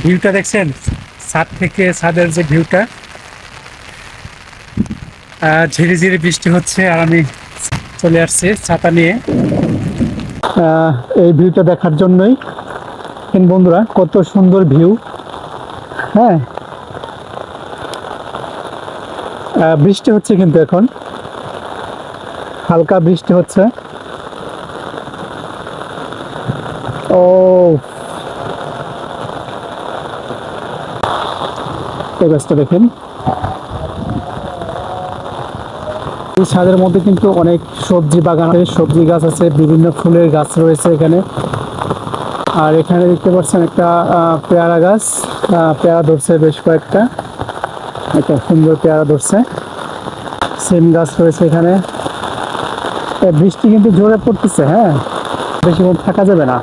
ভিউটা দেখছেন, ছাদ থেকে ছাদের যে ভিউটা, ঝিরি ঝিরি বৃষ্টি হচ্ছে আর আমি চলে আসছি ছাতা নিয়ে এই ভিউটা দেখার জন্যই। বন্ধুরা, কত সুন্দর ভিউ। হ্যাঁ, বৃষ্টি হচ্ছে কিন্তু এখন হালকা বৃষ্টি হচ্ছে। ও, এই গাছটা দেখেন। এই ছাদের মধ্যে কিন্তু অনেক সবজি বাগান আছে, সবজি গাছ আছে, বিভিন্ন ফুলের গাছ রয়েছে এখানে। আর এখানে দেখতে পাচ্ছেন একটা পেয়ারা গাছ, পেয়ারা ধরছে বেশ কয়েকটা, একটা সুন্দর পেয়ারা ধরছে। সিম গাছ রয়েছে এখানে। বৃষ্টি কিন্তু জোরে পড়তেছে, হ্যাঁ, বেশিক্ষণ থাকা যাবে না।